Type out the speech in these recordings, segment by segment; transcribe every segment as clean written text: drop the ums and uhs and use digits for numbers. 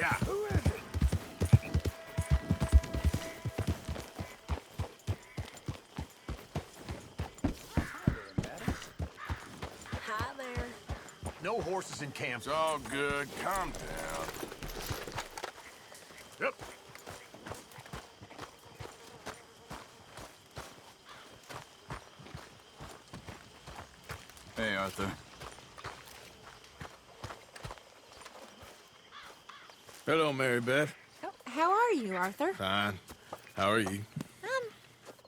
Yeah. Who is it? Hi there. No horses in camp. It's all good. Calm down. Yep. Hey, Arthur. Hello, Mary Beth. Oh, how are you, Arthur? Fine. How are you?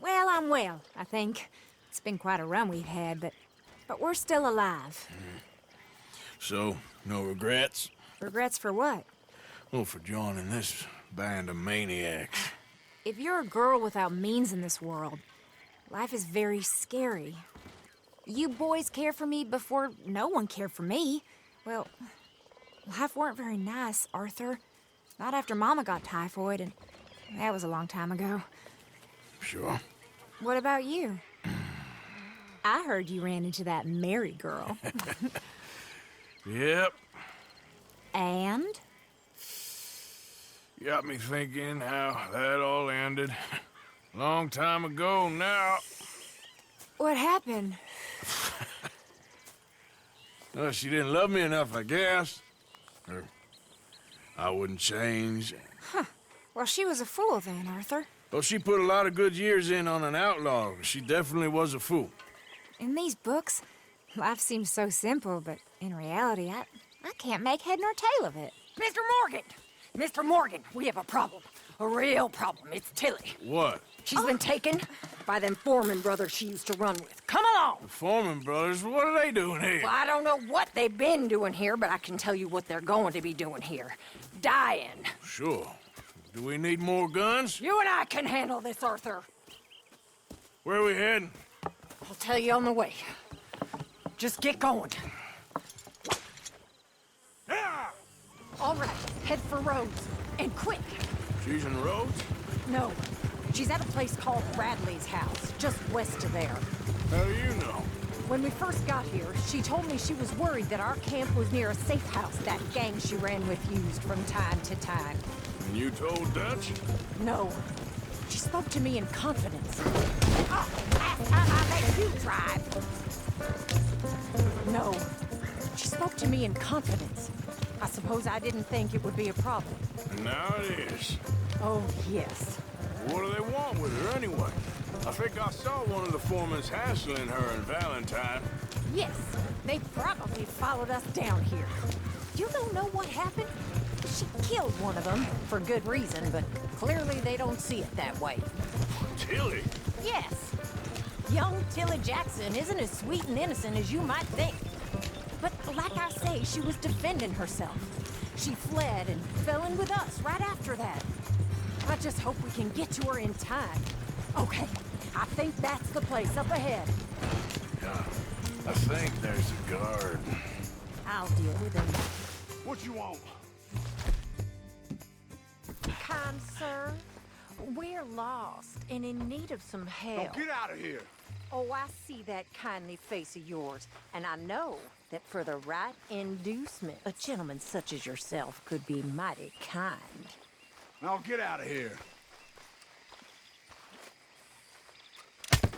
Well, I'm well, I think. It's been quite a run we've had, but we're still alive. So, no regrets? Regrets for what? Well, for joining this band of maniacs. If you're a girl without means in this world, life is very scary. You boys cared for me before no one cared for me. Well, life weren't very nice, Arthur. Not after Mama got typhoid, and that was a long time ago. Sure. What about you? I heard you ran into that Mary girl. Yep. And? Got me thinking how that all ended. Long time ago now. What happened? Well, she didn't love me enough, I guess. Or I wouldn't change. Well, she was a fool then, Arthur. Well, she put a lot of good years in on an outlaw. She definitely was a fool. In these books, life seems so simple, but in reality, I can't make head nor tail of it. Mr. Morgan! Mr. Morgan, we have a problem. A real problem. It's Tilly. What? She's been taken by them Foreman brothers she used to run with. Come along! The Foreman brothers? What are they doing here? Well, I don't know what they've been doing here, but I can tell you what they're going to be doing here. Dying. Sure. Do we need more guns? You and I can handle this, Arthur. Where are we heading? I'll tell you on the way. Just get going. Yeah! All right, head for Rhodes. And quick. She's in Rhodes? No, she's at a place called Bradley's house, just west of there. How do you know? When we first got here, she told me she was worried that our camp was near a safe house that gang she ran with used from time to time. And you told Dutch? No. She spoke to me in confidence. Oh, last time I let you drive. No. She spoke to me in confidence. I suppose I didn't think it would be a problem. And now it is. Oh, yes. What do they want with her anyway? I think I saw one of the foremans hassling her and Valentine. Yes, they probably followed us down here. You don't know what happened? She killed one of them, for good reason, but clearly they don't see it that way. Tilly? Yes. Young Tilly Jackson isn't as sweet and innocent as you might think. But like I say, she was defending herself. She fled and fell in with us right after that. I just hope we can get to her in time. Okay, I think that's the place up ahead. Yeah, I think there's a guard. I'll deal with him. What you want? Kind sir, we're lost and in need of some help. Now get out of here. Oh, I see that kindly face of yours, and I know that for the right inducement, a gentleman such as yourself could be mighty kind. Now get out of here.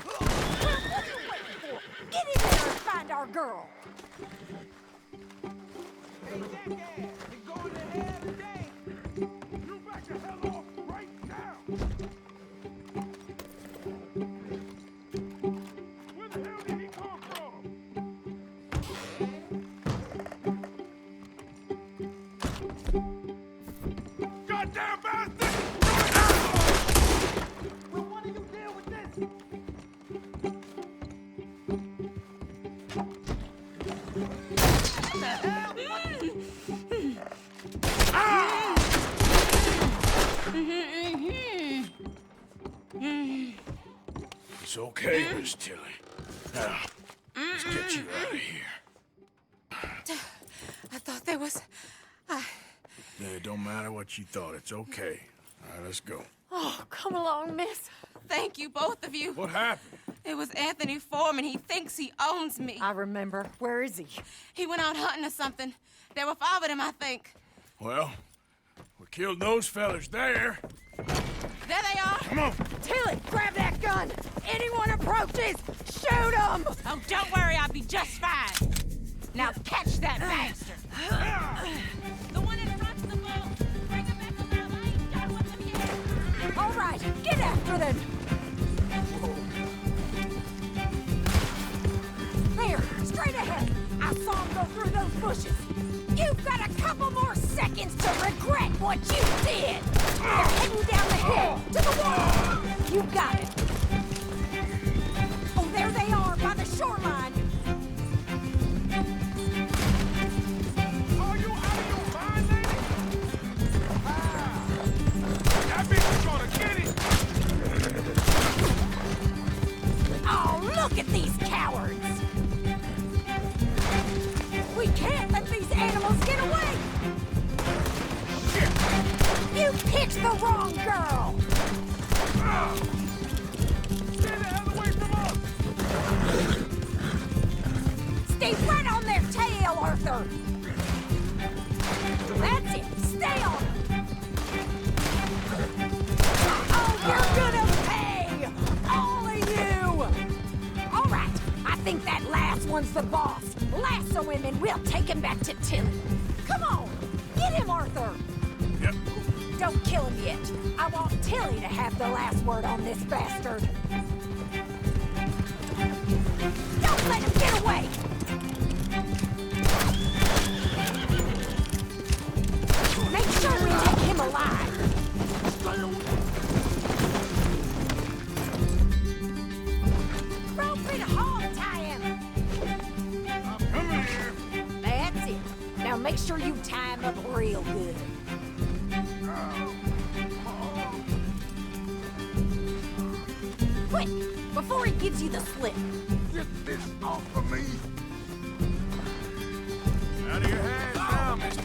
What are you waiting for? Get in there and find our girl! Hey, jackass! You're going to hell today! You back the hell off right now! Where the hell did he come from? Goddamn bastard! Will one of you deal with this? What the hell? It's okay, Miss Tilly. Now, let's get you out of here. I thought there was... It don't matter what you thought. It's okay. All right, let's go. Oh, come along, miss. Thank you, both of you. What happened? It was Anthony Foreman. He thinks he owns me. I remember. Where is he? He went out hunting or something. There were 5 of them, I think. Well, Killed those fellas there. There they are. Come on. Tilly, grab that gun! Anyone approaches, shoot them! Oh, don't worry, I'll be just fine. Now catch that bastard. The one in front of the boat. Bring him back alive. I ain't done with him yet. All right, get after them! There, straight ahead. I saw him go through those bushes. You've got a couple more seconds to regret what you did. They're heading down the hill to the wall. You got it. Oh, there they are by the shoreline. Are you out of your mind, lady? Ah, that bitch is gonna get it. Oh, look at these cowards. We can't let these animals get away! You picked the wrong girl! Stay the hell away from us. Stay right on their tail, Arthur! That's it! Stay on them! Oh, you're gonna pay! All of you! All right, I think that last one's the boss. Lasso him and we'll take him back to Tilly. Come on! Get him, Arthur! Yep. Don't kill him yet. I want Tilly to have the last word on this bastard. Don't let him get away! Make sure we take him alive. Rope and hog tie him. Come here. That's it. Now make sure you tie him up real good. Quick, before he gives you the slip. Get this off of me. Out of your hands now, mister.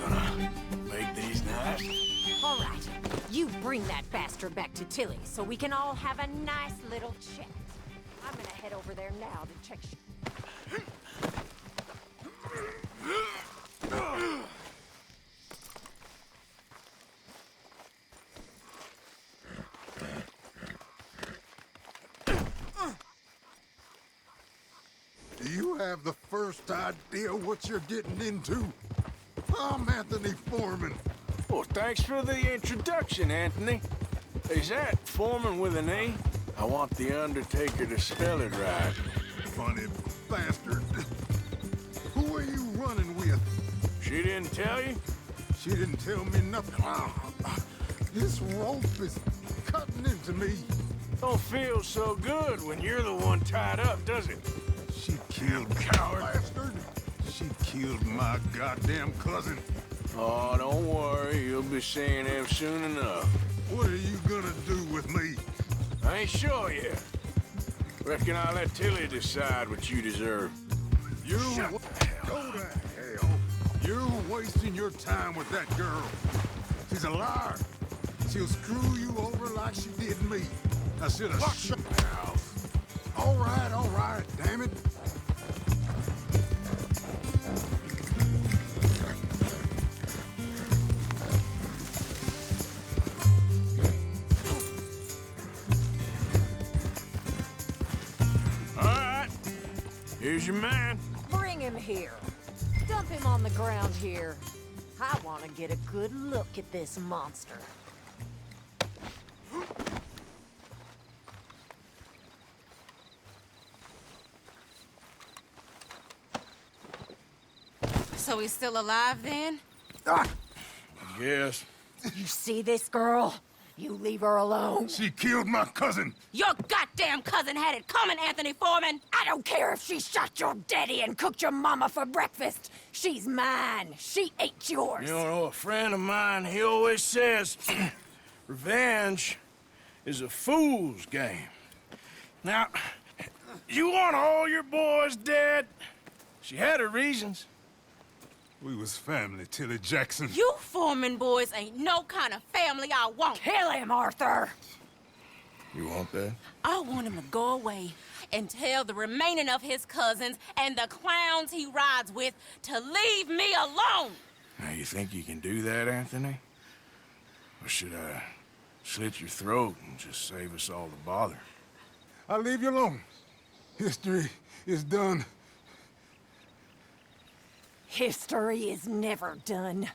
Gonna make these nice. All right, you bring that bastard back to Tilly so we can all have a nice little chat. I'm gonna head over there now to check. Do you have the first idea what you're getting into? I'm Anthony Foreman. Well, thanks for the introduction, Anthony. Is that Foreman with an E? I want the Undertaker to spell it right. Funny bastard. Who are you running with? She didn't tell you? She didn't tell me nothing. This rope is cutting into me. Don't feel so good when you're the one tied up, does it? She killed coward bastard. She killed my goddamn cousin. Oh, don't worry. You'll be seeing him soon enough. What are you gonna do with me? I ain't sure yet. Reckon I'll let Tilly decide what you deserve. You go to hell. You're wasting your time with that girl. She's a liar. She'll screw you over like she did me. I should have shut your mouth. All right, damn it. All right. Here's your man. Bring him here. Dump him on the ground here. I want to get a good look at this monster. So he's still alive then? Yes. You see this girl? You leave her alone. She killed my cousin. Your goddamn cousin had it coming, Anthony Foreman! I don't care if she shot your daddy and cooked your mama for breakfast. She's mine. She ate yours. You know, a friend of mine, he always says, revenge is a fool's game. Now, you want all your boys dead? She had her reasons. We was family, Tilly Jackson. You Foreman boys ain't no kind of family I want. Kill him, Arthur. You want that? I want him to go away and tell the remaining of his cousins and the clowns he rides with to leave me alone. Now, you think you can do that, Anthony? Or should I slit your throat and just save us all the bother? I'll leave you alone. History is done. History is never done.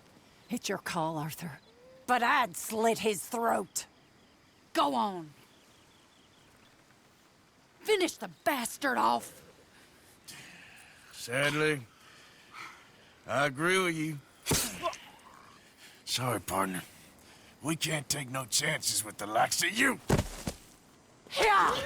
It's your call, Arthur. But I'd slit his throat. Go on. Finish the bastard off. Sadly, I agree with you. Sorry, partner. We can't take no chances with the likes of you. Yeah!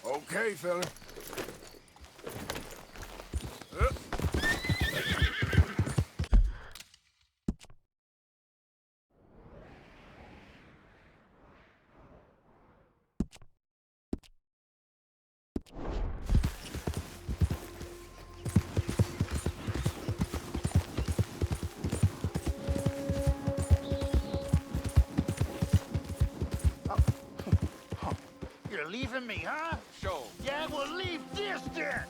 Okay, fella. You're leaving me, huh? Sure. Yeah, well, leave this then.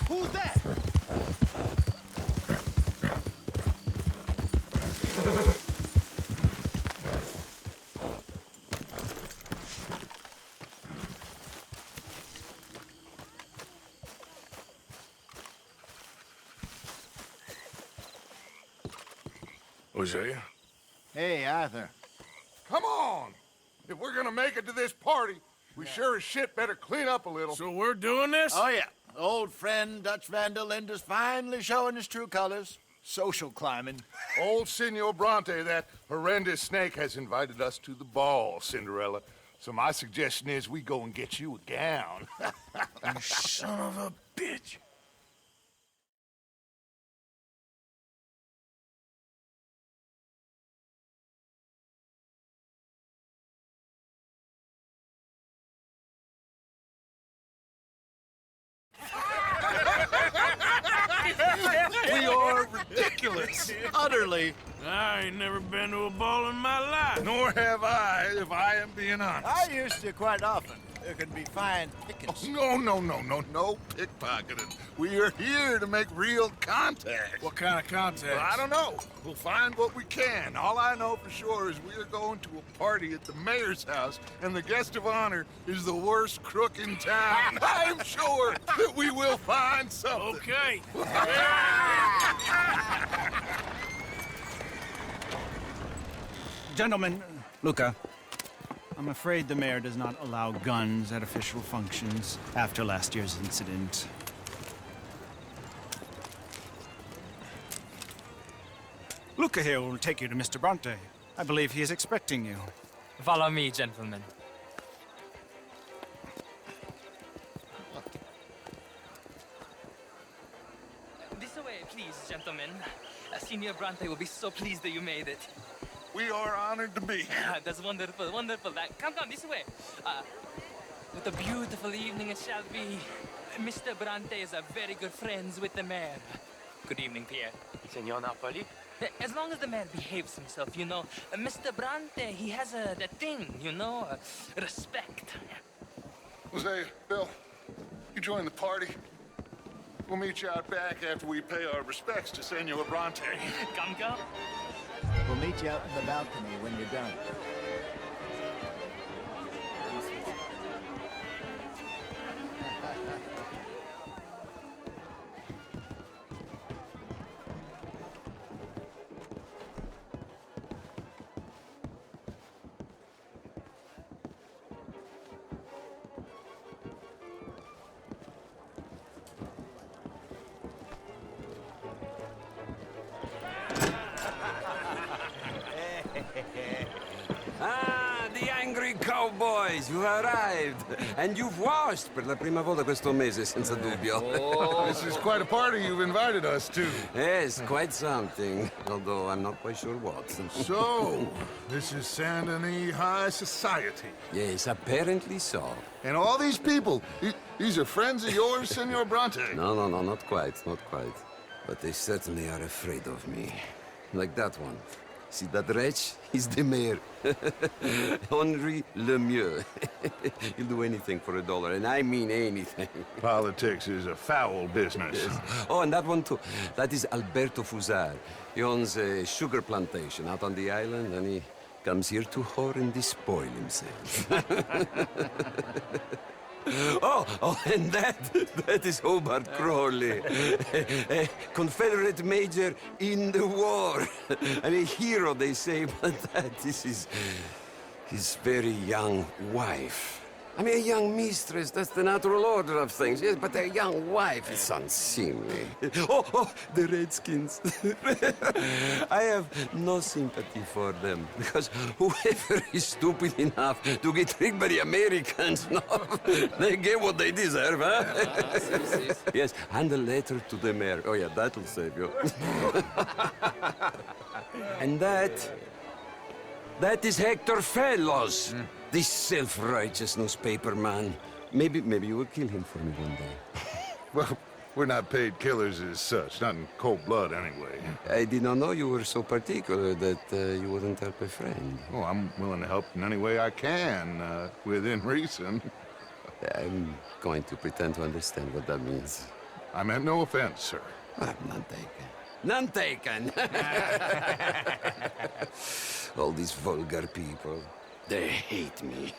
Who's that? Hosea? Hey, Arthur. Come on! If we're gonna make it to this party, we sure as shit better clean up a little. So we're doing this? Oh, yeah. Old friend Dutch Van der Linde's finally showing his true colors. Social climbing. Old Senor Bronte, that horrendous snake, has invited us to the ball, Cinderella. So my suggestion is we go and get you a gown. You son of a bitch. We are ridiculous. Utterly. I ain't never been to a ball in my life. Nor have I, if I am being honest. I used to quite often. There can be fine pickings. No pickpocketing. We are here to make real contact. What kind of contact? Well, I don't know. We'll find what we can. All I know for sure is we are going to a party at the mayor's house, and the guest of honor is the worst crook in town. I'm sure that we will find something. Okay. Gentlemen, Luca, I'm afraid the mayor does not allow guns at official functions after last year's incident. Luca here will take you to Mr. Bronte. I believe he is expecting you. Follow me, gentlemen. This way, please, gentlemen. Senior Bronte will be so pleased that you made it. We are honored to be here. That's wonderful, wonderful. Come, this way. What a beautiful evening it shall be. Mr. Bronte is a very good friends with the mayor. Good evening, Pierre. Senor Napoli? As long as the man behaves himself, you know. Mr. Bronte, he has that thing, you know, respect. Jose, Bill, you join the party. We'll meet you out back after we pay our respects to Senor Bronte. Come. We'll meet you out in the balcony when you're done. Ah, the angry cowboys, you arrived. And you've washed per la prima volta questo mese, senza dubbio. This is quite a party you've invited us to. Yes, quite something. Although I'm not quite sure what. So, this is Saint Denis High Society. Yes, apparently so. And all these people, these are friends of yours, Senor Bronte? No, not quite, not quite. But they certainly are afraid of me. Like that one. See that wretch? He's the mayor. Henri Lemieux. He'll do anything for $1, and I mean anything. Politics is a foul business. Yes. Oh, and that one too. That is Alberto Fusar. He owns a sugar plantation out on the island, and he comes here to whore and despoil himself. Oh, and that is Hobart Crawley, a Confederate major in the war, and a hero, they say, but that is his very young wife. I mean, a young mistress, that's the natural order of things, yes, but a young wife is unseemly. Oh, the Redskins. I have no sympathy for them, because whoever is stupid enough to get tricked by the Americans, no, they get what they deserve, huh? Yes, and a letter to the mayor. Oh, yeah, that'll save you. And that is Hector Fellows. This self-righteous newspaper man. Maybe you will kill him for me one day. Well, we're not paid killers as such, not in cold blood anyway. I did not know you were so particular that you wouldn't help a friend. Oh, I'm willing to help in any way I can, within reason. I'm going to pretend to understand what that means. I meant no offense, sir. None taken. None taken! All these vulgar people. They hate me.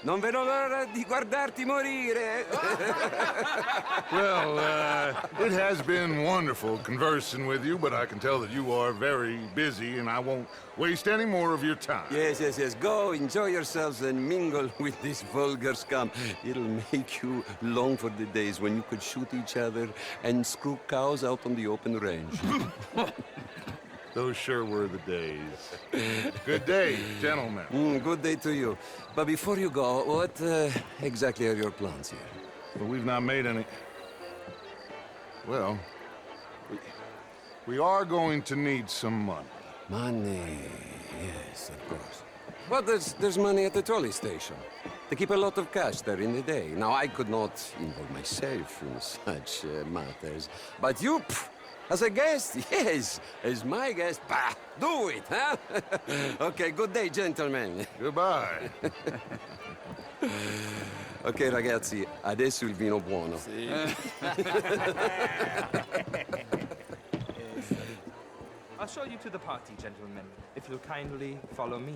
Non vedo l'ora di guardarti morire. Well, it has been wonderful conversing with you, but I can tell that you are very busy, and I won't waste any more of your time. Yes. Go, enjoy yourselves, and mingle with this vulgar scum. It'll make you long for the days when you could shoot each other and screw cows out on the open range. Those sure were the days. Good day, gentlemen. Good day to you. But before you go, what exactly are your plans here? Well, we've not made any... Well, we are going to need some money. Money, yes, of course. But there's money at the trolley station. They keep a lot of cash there in the day. Now, I could not involve myself in such matters. But you... As a guest, yes. As my guest, bah, do it, huh? Okay, good day, gentlemen. Goodbye. Ok, ragazzi, adesso il vino buono. I'll show you to the party, gentlemen, if you'll kindly follow me.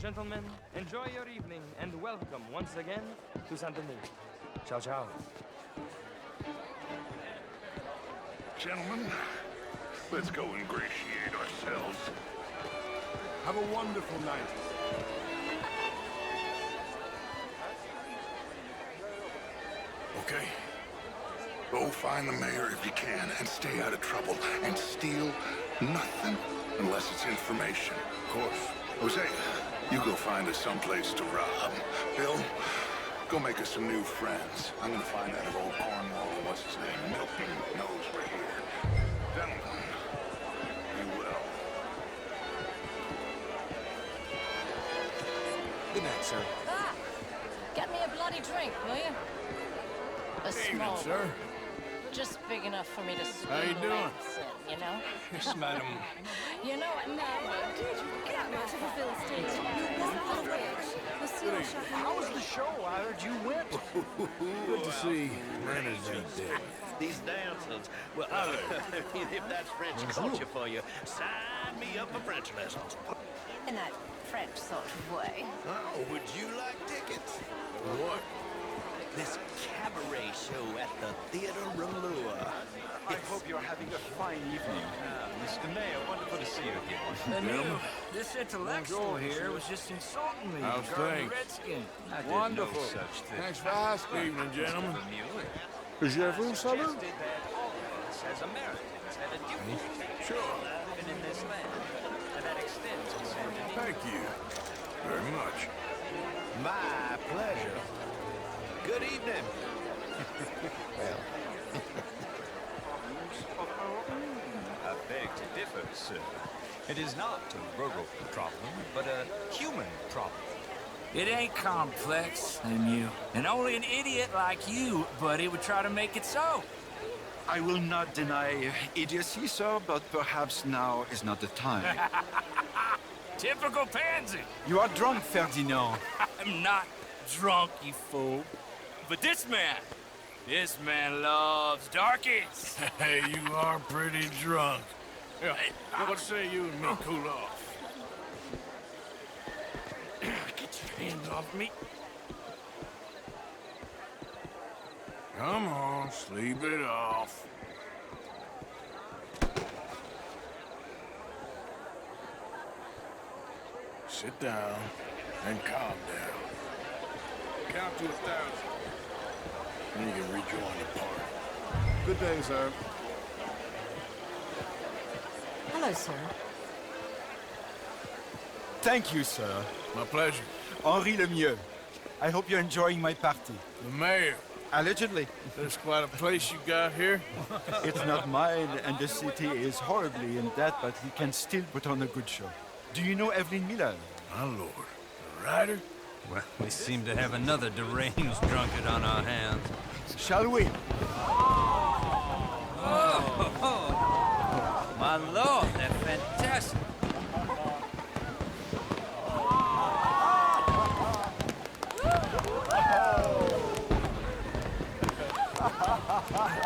Gentlemen, enjoy your evening and welcome once again to Saint Denis. Ciao, ciao. Gentlemen, let's go ingratiate ourselves. Have a wonderful night. Okay. Go find the mayor if you can and stay out of trouble and steal nothing unless it's information. Of course. Jose, you go find us someplace to rob. Bill, go make us some new friends. I'm gonna find out if old Cornwall, what's his name, Milton, knows we're here. sir. Ah! Get me a bloody drink, will you? A small one. sir. Just big enough for me to swing How you doing? lengths in, you know? Yes, madam. You know what? No, did you get much of a Philistine? How was the show? I heard you went. Good to see manners ain't dead. These dancers, well, if that's French culture for you, sign me up for French lessons. In that French sort of way. Oh, would you like tickets? What? This cabaret show at the Theatre Rouleur. I hope you're having a fine evening. Mr. Mayor, wonderful to see you again. This intellectual here was just insulting me. How's regarding things? Redskin. I did Wonderful. no such thing. Thanks for asking. Evening, gentlemen. Je vous salue. That all of us as Americans have a duty to take Sure. living in this land. And that extends to San Denis. Thank you very much. My pleasure. Good evening. I beg to differ, sir. It is not a rural problem, but a human problem. It ain't complex, you. And only an idiot like you, buddy, would try to make it so. I will not deny idiocy, sir, but perhaps now is not the time. Typical pansy. You are drunk, Ferdinand. I'm not drunk, you fool. But this man loves darkies. Hey, you are pretty drunk. Yeah, what say you and me cool off? Get your hands off me. Come on, sleep it off. Sit down and calm down. Count to 1,000. And you can rejoin the party. Good day, sir. Hello, sir. Thank you, sir. My pleasure. Henri Lemieux. I hope you're enjoying my party. The mayor. Allegedly. There's quite a place you got here. It's not mine, and the city is horribly in debt, but we can still put on a good show. Do you know Evelyn Miller? My lord. The writer? Well, we seem to have another deranged drunkard on our hands. Shall we? My lord, they're fantastic.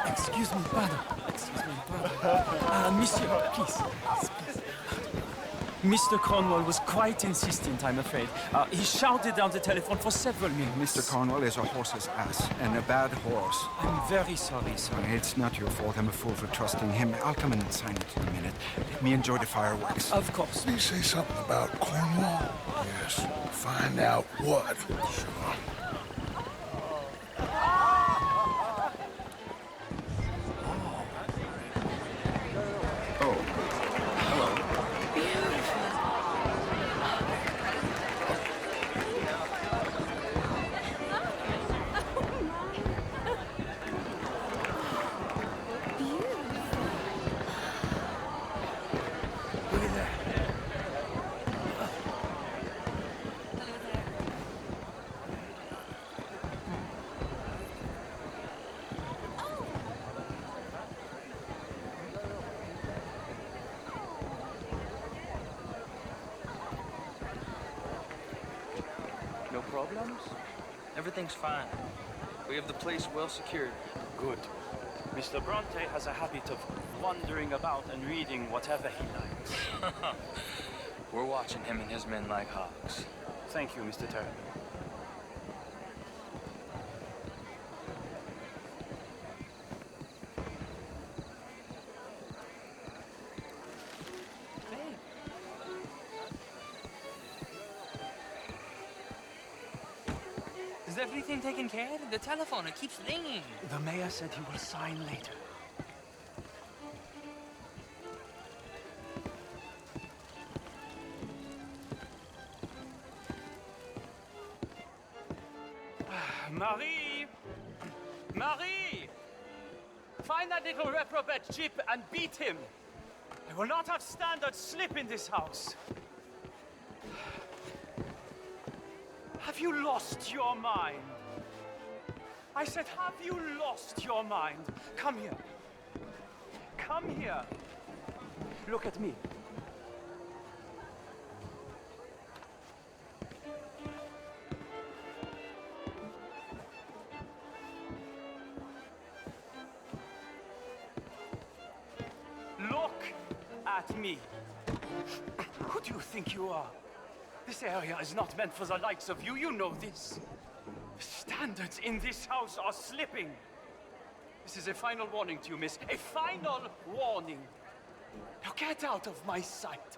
Excuse me, pardon. Monsieur, please. Mr. Cornwall was quite insistent, I'm afraid. He shouted down the telephone for several minutes. Mr. Cornwall is a horse's ass, and a bad horse. I'm very sorry, sir. It's not your fault. I'm a fool for trusting him. I'll come in and sign it in a minute. Let me enjoy the fireworks. Of course. Did you say something about Cornwall? Yes. Find out what. Sure. No problems? Everything's fine. We have the place well secured. Good. Mr. Bronte has a habit of wandering about and reading whatever he likes. We're watching him and his men like hawks. Thank you, Mr. Terry. Is everything taken care of? The telephone, it keeps ringing. The mayor said he will sign later. Marie! Marie! Find that little reprobate Chip and beat him. I will not have standard slip in this house. Have you lost your mind? I said, have you lost your mind? Come here. Come here. Look at me. Look at me. Who do you think you are? This area is not meant for the likes of you. You know this. The standards in this house are slipping. This is a final warning to you, miss. A final warning. Now get out of my sight.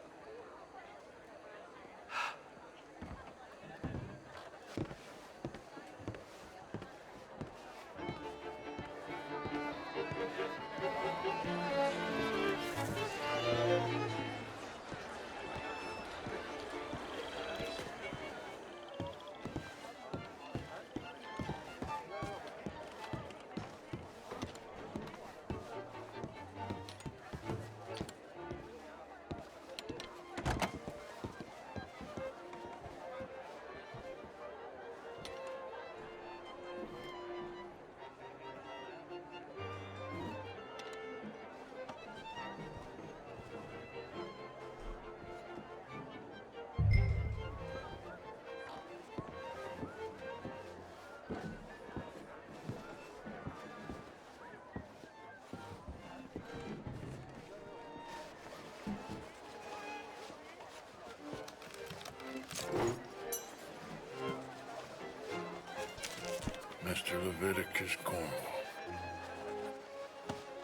Mr. Leviticus Cornwall.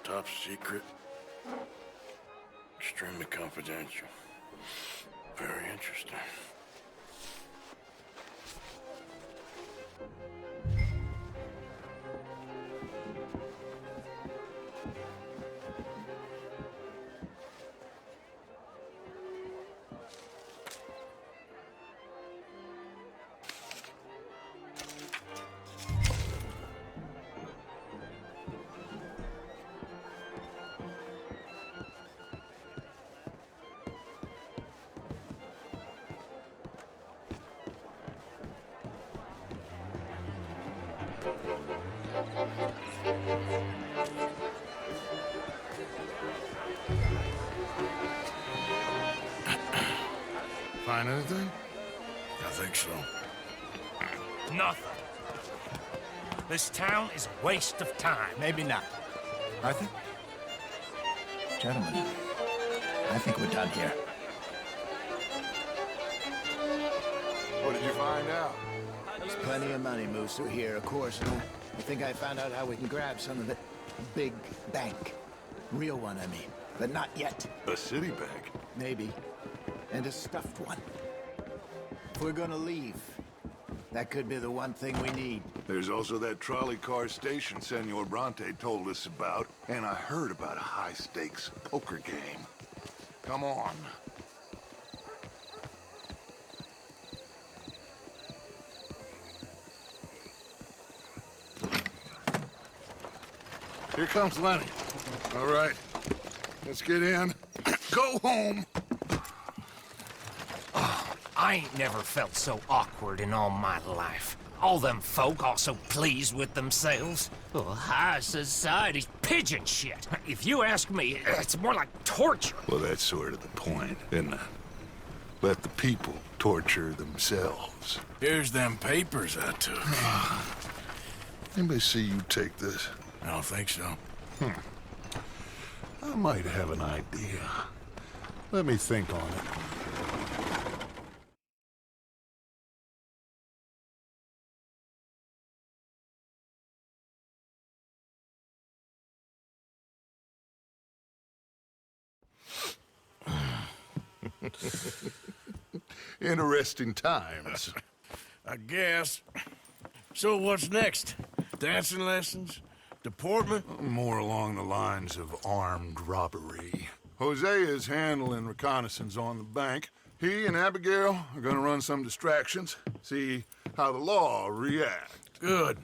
Top secret. Extremely confidential. Very interesting. Find anything? I think so. Nothing. This town is a waste of time. Maybe not. Arthur? Gentlemen, I think we're done here. What did you find out? There's plenty of money moves through here, of course. I think I found out how we can grab some of the big bank. Real one, I mean. But not yet. A city bank? Maybe. And a stuffed one. If we're gonna leave, that could be the one thing we need. There's also that trolley car station Senor Bronte told us about, and I heard about a high-stakes poker game. Come on. Here comes Lenny. All right, let's get in. Go home. I ain't never felt so awkward in all my life. All them folk all so pleased with themselves. Oh, high society's pigeon shit. If you ask me, it's more like torture. Well, that's sort of the point, isn't it? Let the people torture themselves. Here's them papers I took. Anybody see you take this? I don't think so. I might have an idea. Let me think on it. Interesting times. I guess. So what's next? Dancing lessons? Deportment? More along the lines of armed robbery. Jose is handling reconnaissance on the bank. He and Abigail are gonna run some distractions, see how the law reacts. Good.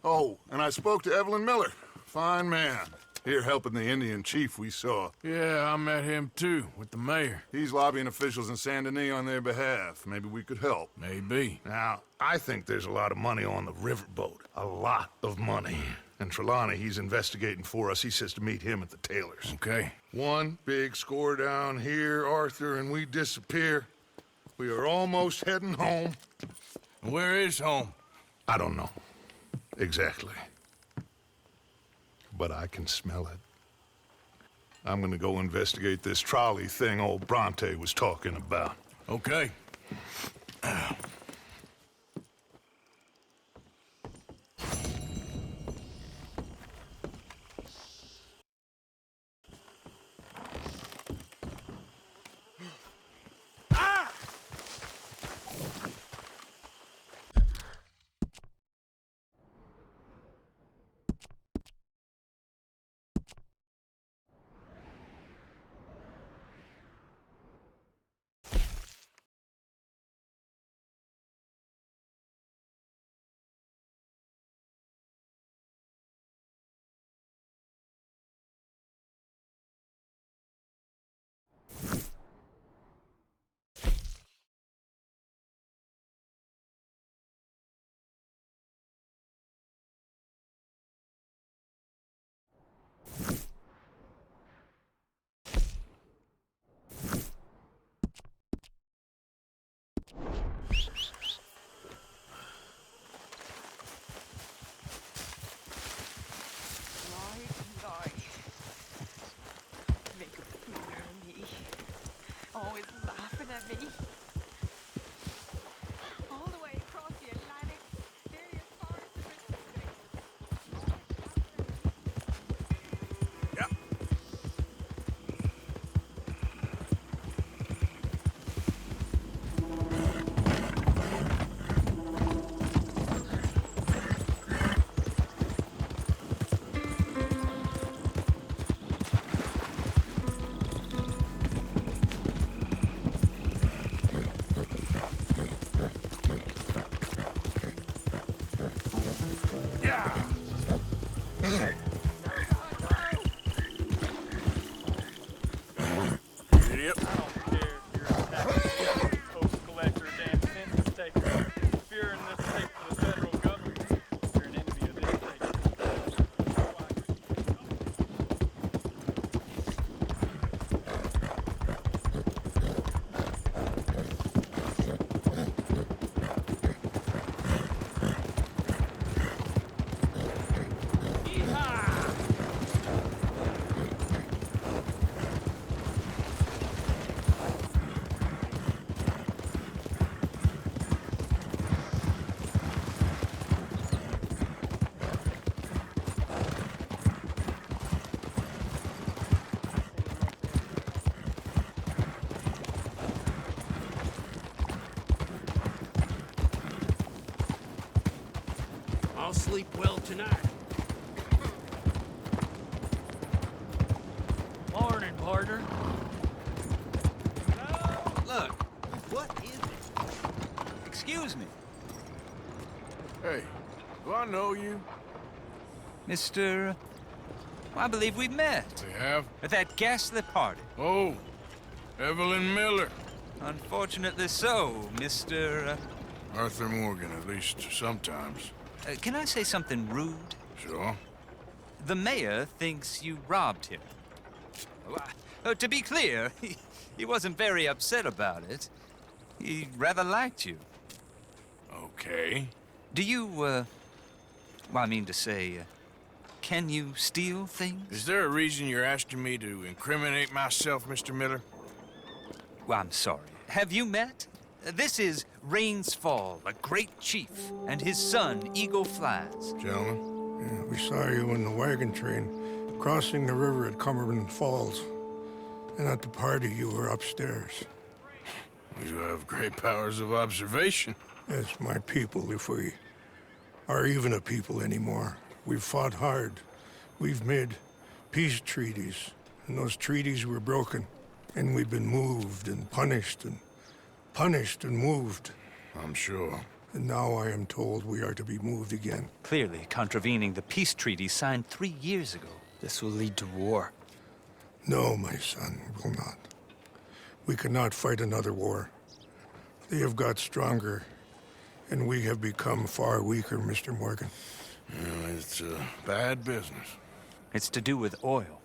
Oh, and I spoke to Evelyn Miller. Fine man. Here helping the Indian chief we saw. Yeah, I met him too, with the mayor. He's lobbying officials in Saint Denis on their behalf. Maybe we could help. Maybe. Now, I think there's a lot of money on the riverboat. A lot of money. And Trelawney, he's investigating for us. He says to meet him at the Taylor's. Okay. One big score down here, Arthur, and we disappear. We are almost heading home. Where is home? I don't know. Exactly. But I can smell it. I'm gonna go investigate this trolley thing old Bronte was talking about. Okay. Always laughing at me. All the way across the Atlantic, there as far as the Pacific. Yep. Idiot. I don't care if you're a tax post collector, damn census taker. If you're in this state for the federal government, you're an enemy of this state. I'll sleep well tonight. Morning, partner. Look, what is it? Excuse me. Hey, do I know you? Mr. I believe we met. We have? At that ghastly party. Oh, Evelyn Miller. Unfortunately so, Mr. Arthur Morgan, at least sometimes. Can I say something rude? Sure. The mayor thinks you robbed him. To be clear, he wasn't very upset about it. He rather liked you. Okay. Do you, well, I mean to say, can you steal things? Is there a reason you're asking me to incriminate myself, Mr. Miller? Well, I'm sorry. Have you met? This is Rains Fall, a great chief, and his son, Eagle Flies. Gentlemen? Yeah, we saw you in the wagon train crossing the river at Cumberland Falls. And at the party, you were upstairs. You have great powers of observation. Yes, my people, if we are even a people anymore. We've fought hard. We've made peace treaties, and those treaties were broken. And we've been moved and punished and moved. I'm sure. And now I am told we are to be moved again. Clearly contravening the peace treaty signed 3 years ago. This will lead to war. No, my son, it will not. We cannot fight another war. They have got stronger, and we have become far weaker, Mr. Morgan. It's bad business. It's to do with oil.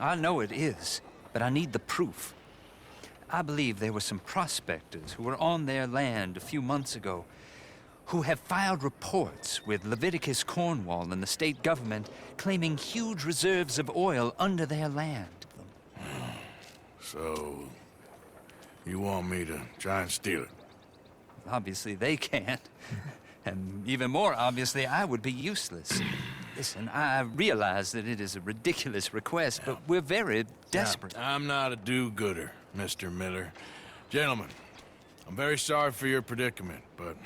I know it is, but I need the proof. I believe there were some prospectors who were on their land a few months ago who have filed reports with Leviticus Cornwall and the state government claiming huge reserves of oil under their land. So, you want me to try and steal it? Obviously they can't. And even more obviously, I would be useless. Listen, I realize that it is a ridiculous request, but we're very desperate. Now, I'm not a do-gooder, Mr. Miller. Gentlemen, I'm very sorry for your predicament, but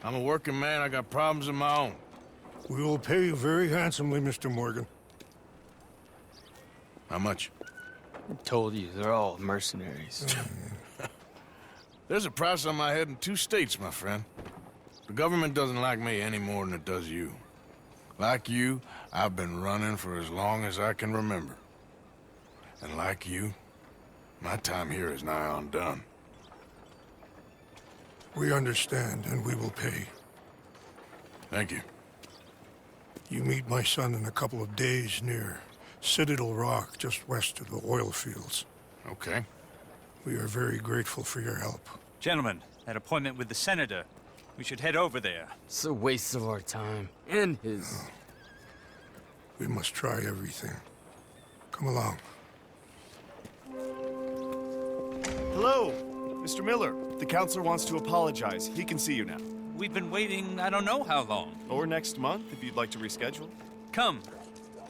I'm a working man. I got problems of my own. We will pay you very handsomely, Mr. Morgan. How much? I told you, they're all mercenaries. There's a price on my head in 2 states, my friend. The government doesn't like me any more than it does you. Like you, I've been running for as long as I can remember. And like you, my time here is nigh on done. We understand, and we will pay. Thank you. You meet my son in a couple of days near Citadel Rock, just west of the oil fields. Okay. We are very grateful for your help. Gentlemen, that appointment with the senator. We should head over there. It's a waste of our time. And his. We must try everything. Come along. Hello, Mr. Miller. The counselor wants to apologize. He can see you now. We've been waiting I don't know how long. Or next month, if you'd like to reschedule. Come.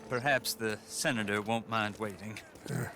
Perhaps the senator won't mind waiting. Yeah.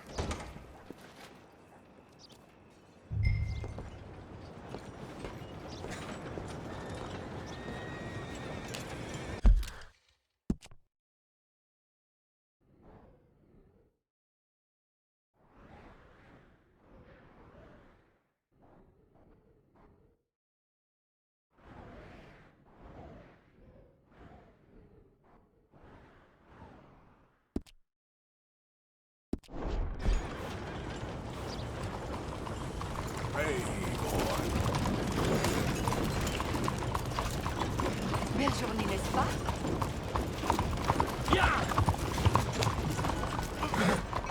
Belle journée, n'est-ce pas?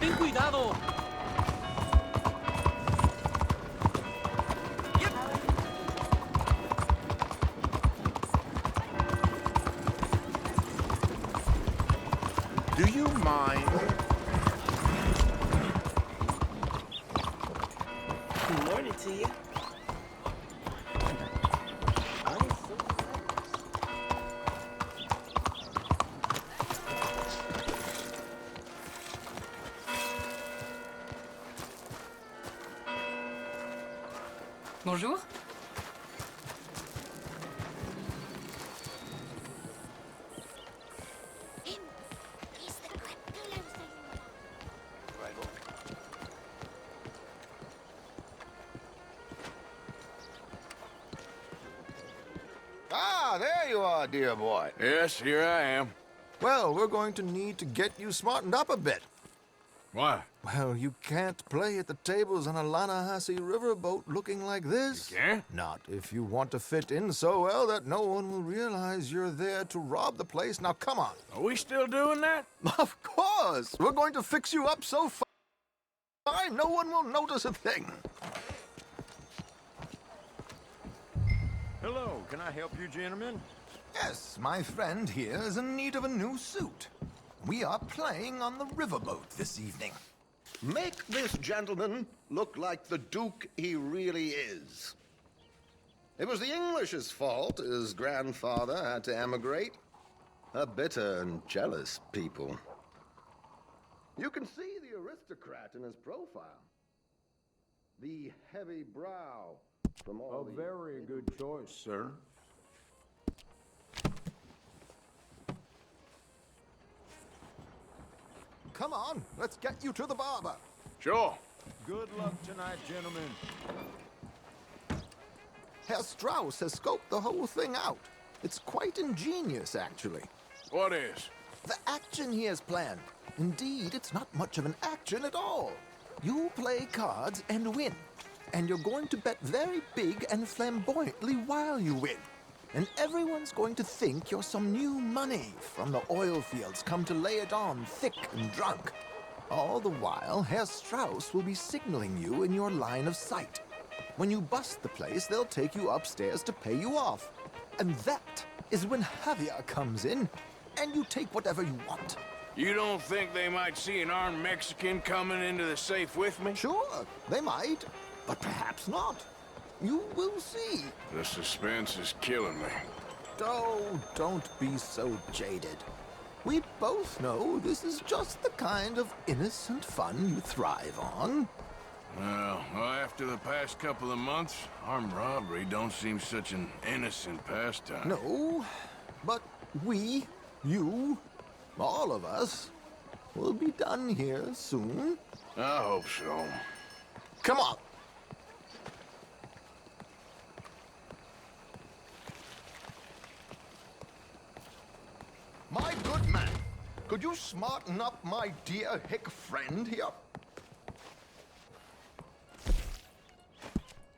¡Ten cuidado! Do you mind? Good morning to you. Bonjour. Ah, there you are, dear boy. Yes, here I am. Well, we're going to need to get you smartened up a bit. Why? Well, you can't play at the tables on a Lannahechee riverboat looking like this. You can't? Not if you want to fit in so well that no one will realize you're there to rob the place. Now, come on. Are we still doing that? Of course. We're going to fix you up so fine no one will notice a thing. Hello, can I help you, gentlemen? Yes, my friend here is in need of a new suit. We are playing on the riverboat this evening. Make this gentleman look like the Duke he really is. It was the English's fault his grandfather had to emigrate. A bitter and jealous people. You can see the aristocrat in his profile. The heavy brow from all A very good choice, sir. Come on, let's get you to the barber. Sure. Good luck tonight, gentlemen. Herr Strauss has scoped the whole thing out. It's quite ingenious, actually. What is? The action he has planned. Indeed, it's not much of an action at all. You play cards and win. And you're going to bet very big and flamboyantly while you win. And everyone's going to think you're some new money from the oil fields come to lay it on thick and drunk. All the while, Herr Strauss will be signaling you in your line of sight. When you bust the place, they'll take you upstairs to pay you off. And that is when Javier comes in, and you take whatever you want. You don't think they might see an armed Mexican coming into the safe with me? Sure, they might, but perhaps not. You will see. The suspense is killing me. Oh, don't be so jaded. We both know this is just the kind of innocent fun you thrive on. Well, after the past couple of months, armed robbery don't seem such an innocent pastime. No, but we, you, all of us, will be done here soon. I hope so. Come on. My good man, could you smarten up my dear hick friend here?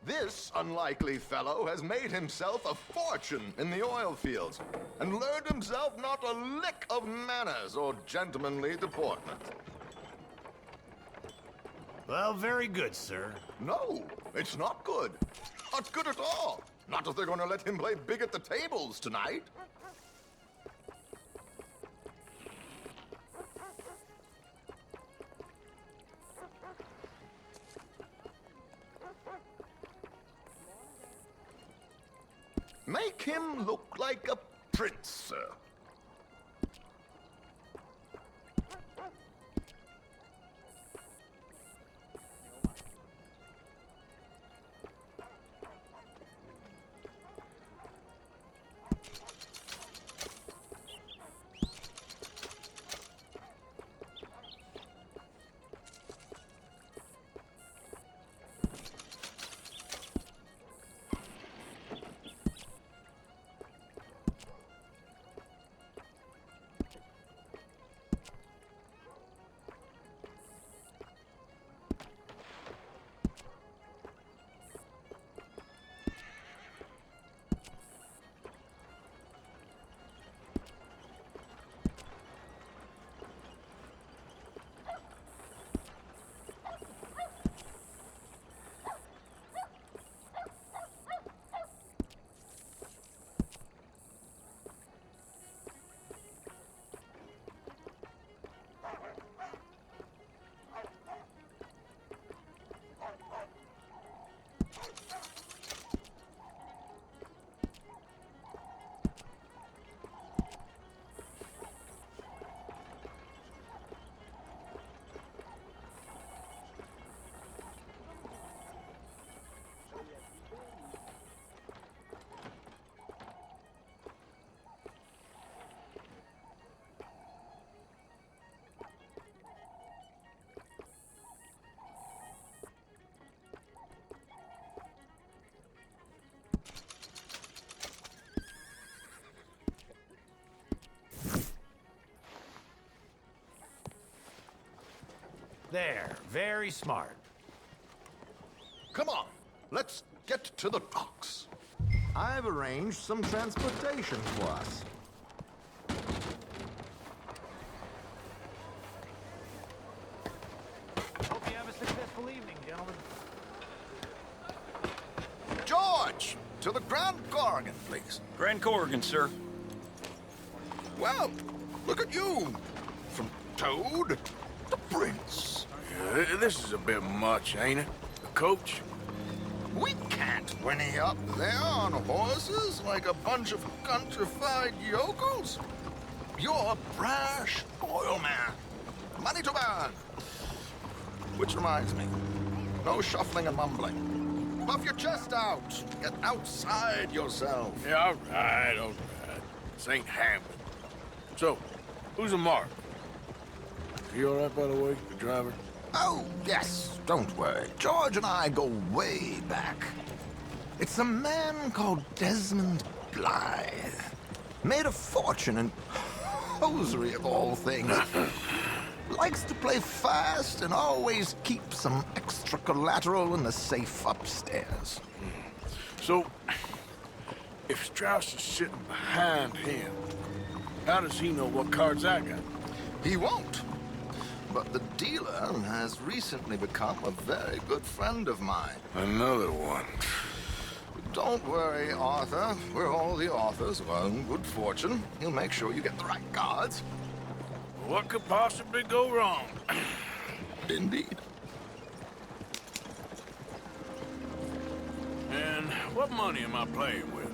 This unlikely fellow has made himself a fortune in the oil fields and learned himself not a lick of manners or gentlemanly deportment. Well, very good, sir. No, it's not good. Not good at all. Not if they're going to let him play big at the tables tonight. Make him look like a prince, sir. There, very smart. Come on, let's get to the docks. I've arranged some transportation for us. Hope you have a successful evening, gentlemen. George, to the Grand Corrigan, please. Grand Corrigan, sir. Well, look at you. From Toad to Prince. Yeah, this is a bit much, ain't it? The coach? We can't whinny up there on horses like a bunch of countrified yokels. You're a brash oil man. Money to burn. Which reminds me, no shuffling and mumbling. Puff your chest out. Get outside yourself. Yeah, all right. This ain't Hamlet. So, who's a mark? Is he all right, by the way, the driver? Oh, yes, don't worry. George and I go way back. It's a man called Desmond Blythe. Made a fortune in hosiery of all things. likes to play fast and always keep some extra collateral in the safe upstairs. So, if Strauss is sitting behind him, how does he know what cards I got? He won't. But the dealer has recently become a very good friend of mine. Another one. Don't worry, Arthur. We're all the authors of our own good fortune. He'll make sure you get the right cards. What could possibly go wrong? Indeed. And what money am I playing with?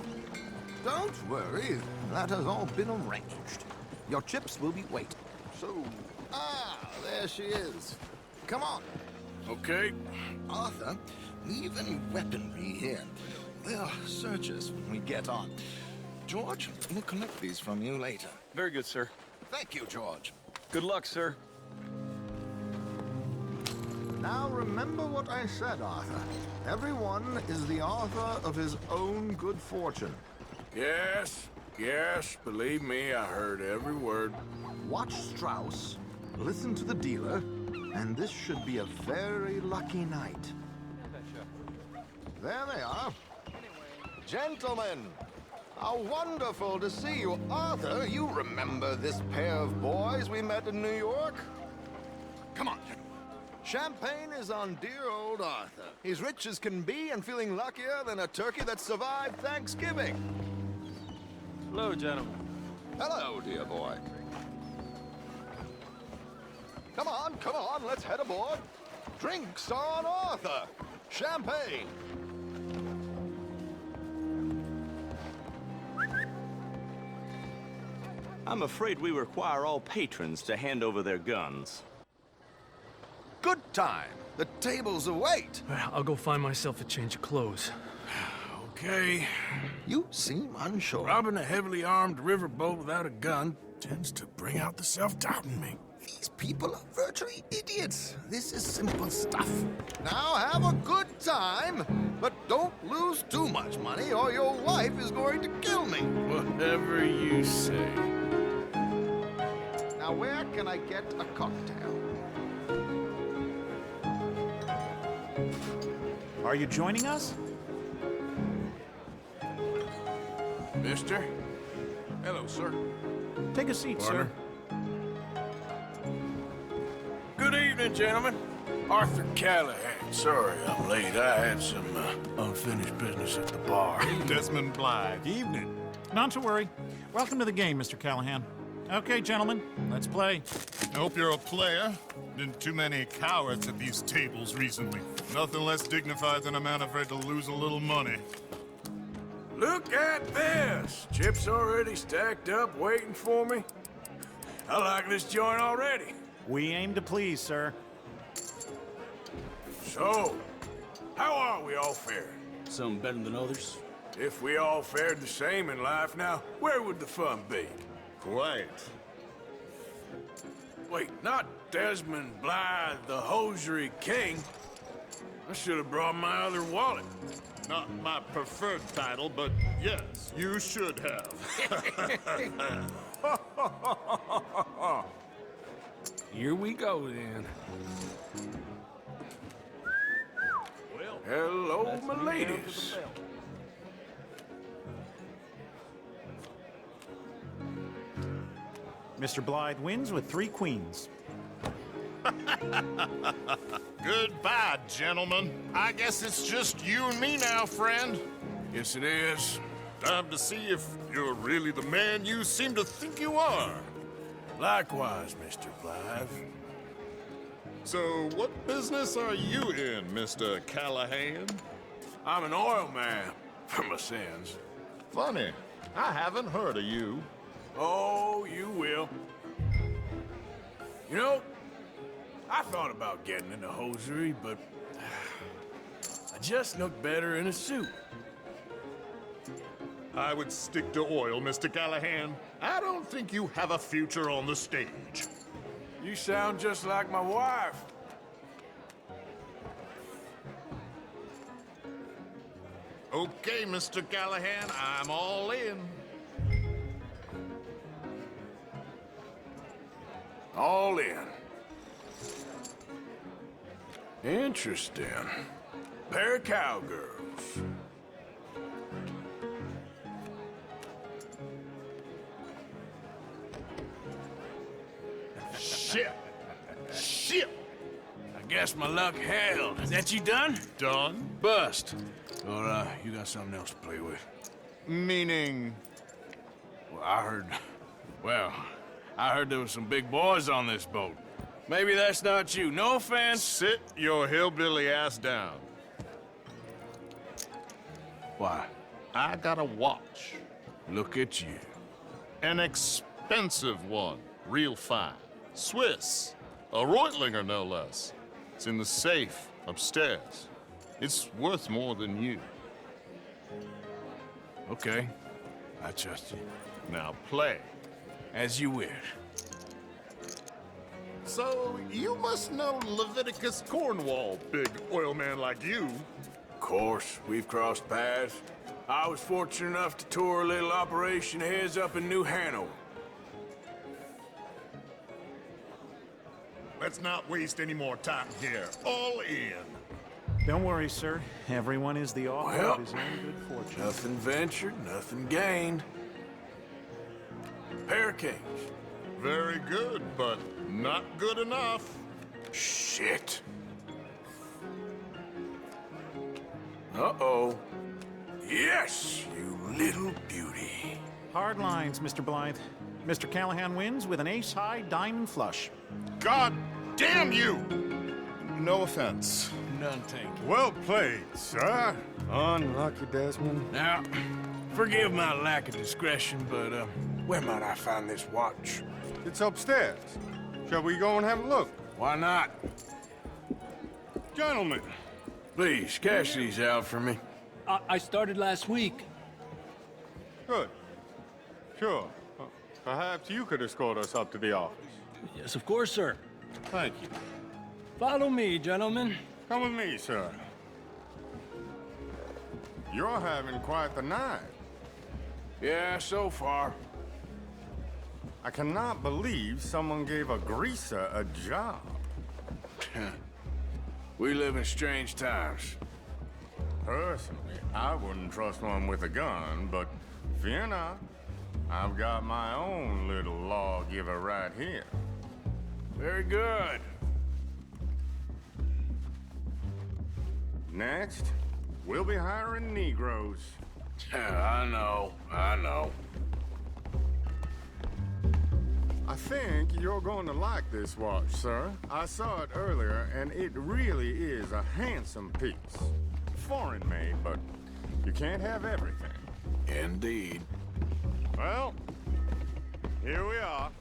Don't worry. That has all been arranged. Your chips will be waiting. So, there she is. Come on. Okay. Arthur, leave any weaponry here. They'll search us when we get on. George, we'll collect these from you later. Very good, sir. Thank you, George. Good luck, sir. Now remember what I said, Arthur. Everyone is the author of his own good fortune. Yes, believe me, I heard every word. Watch Strauss, listen to the dealer, and this should be a very lucky night. There they are. Gentlemen, how wonderful to see you. Arthur, you remember this pair of boys we met in New York? Come on. Champagne is on dear old Arthur. He's rich as can be and feeling luckier than a turkey that survived Thanksgiving. Hello, gentlemen. Hello, dear boy. Come on, let's head aboard. Drinks on Arthur. Champagne. I'm afraid we require all patrons to hand over their guns. Good time. The tables await. I'll go find myself a change of clothes. Okay. You seem unsure. Robbing a heavily armed riverboat without a gun tends to bring out the self-doubt in me. These people are virtually idiots. This is simple stuff. Now have a good time, but don't lose too much money or your wife is going to kill me. Whatever you say. Now where can I get a cocktail? Are you joining us? Mister? Hello, sir. Take a seat, Partner. sir. Good evening, gentlemen. Arthur Callahan. Sorry I'm late. I had some unfinished business at the bar. Desmond Blythe. Evening. Not to worry. Welcome to the game, Mr. Callahan. Okay, gentlemen, let's play. I hope you're a player. Been too many cowards at these tables recently. Nothing less dignified than a man afraid to lose a little money. Look at this! Chips already stacked up, waiting for me. I like this joint already. We aim to please, sir. So, how are we all faring? Some better than others. If we all fared the same in life now, where would the fun be? Quiet. Wait, not Desmond Blythe, the hosiery king. I should have brought my other wallet. Not my preferred title, but yes, you should have. Here we go, then. Well, hello, my ladies. Mr. Blythe wins with 3 queens. Goodbye, gentlemen. I guess it's just you and me now, friend. Yes, it is. Time to see if you're really the man you seem to think you are. Likewise, Mr. Blythe. So, what business are you in, Mr. Callahan? I'm an oil man, for my sins. Funny. I haven't heard of you. Oh, you will. You know, I thought about getting into hosiery, but I just look better in a suit. I would stick to oil, Mr. Callahan. I don't think you have a future on the stage. You sound just like my wife. Okay, Mr. Callahan, I'm all in. All in. Interesting. Pair of cowgirls. Shit! Shit! I guess my luck held. Is that you done? Done? Bust. Or, you got something else to play with? Meaning? Well, I heard there was some big boys on this boat. Maybe that's not you. No offense. Sit your hillbilly ass down. Why? I got a watch. Look at you. An expensive one. Real fine. Swiss. A Reutlinger, no less. It's in the safe upstairs. It's worth more than you. Okay. I trust you. Now play. As you wish. So, you must know Leviticus Cornwall, big oil man like you. Of course, we've crossed paths. I was fortunate enough to tour a little operation of his up in New Hanover. Let's not waste any more time here. All in. Don't worry, sir. Everyone is the author Well, of his own good fortune. Nothing ventured, nothing gained. Pair of kings. Very good, but not good enough. Shit. Uh-oh. Yes, you little beauty. Hard lines, Mr. Blythe. Mr. Callahan wins with an ace-high diamond flush. God damn you! No offense. None taken. Well played, sir. Unlucky, Desmond. Now, forgive my lack of discretion, but, where might I find this watch? It's upstairs. Shall we go and have a look? Why not? Gentlemen. Please, cash these out for me. I started last week. Good. Sure. Perhaps you could escort us up to the office. Yes, of course, sir. Thank you. Follow me, gentlemen. Come with me, sir. You're having quite the night. Yeah, so far. I cannot believe someone gave a greaser a job. We live in strange times. Personally, I wouldn't trust one with a gun, but fear not. I've got my own little lawgiver right here. Very good. Next, we'll be hiring Negroes. I know. I think you're going to like this watch, sir. I saw it earlier, and it really is a handsome piece. Foreign made, but you can't have everything. Indeed. Well, here we are.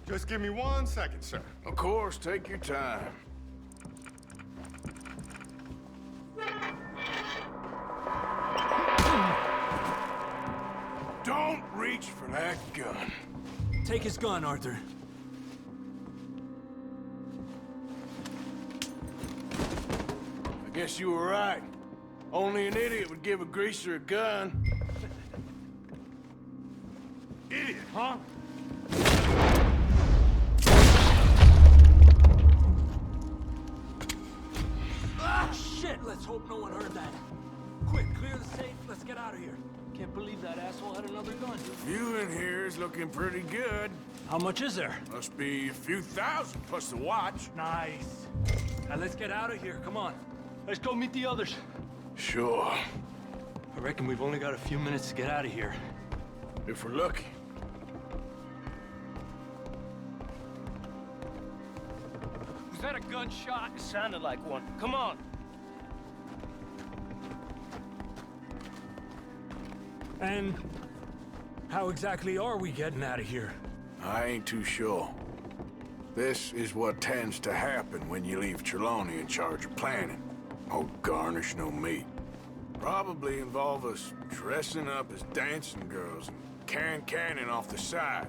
Just give me 1 second, sir. Of course, take your time. Don't reach for that gun. Take his gun, Arthur. I guess you were right. Only an idiot would give a greaser a gun. Idiot, huh? Ah, shit! Let's hope no one heard that. Quick, clear the safe. Let's get out of here. Can't believe that asshole had another gun. View in here is looking pretty good. How much is there? Must be a few thousand plus the watch. Nice. Now let's get out of here. Come on. Let's go meet the others. Sure. I reckon we've only got a few minutes to get out of here. If we're lucky. Was that a gunshot? It sounded like one. Come on. And how exactly are we getting out of here? I ain't too sure. This is what tends to happen when you leave Trelawney in charge of planning. Oh, garnish no meat. Probably involve us dressing up as dancing girls and canning off the side.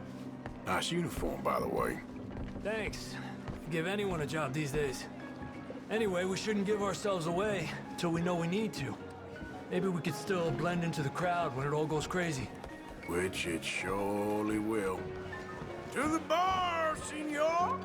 Nice uniform, by the way. Thanks. Give anyone a job these days. Anyway, we shouldn't give ourselves away till we know we need to. Maybe we could still blend into the crowd when it all goes crazy. Which it surely will. To the bar, senor!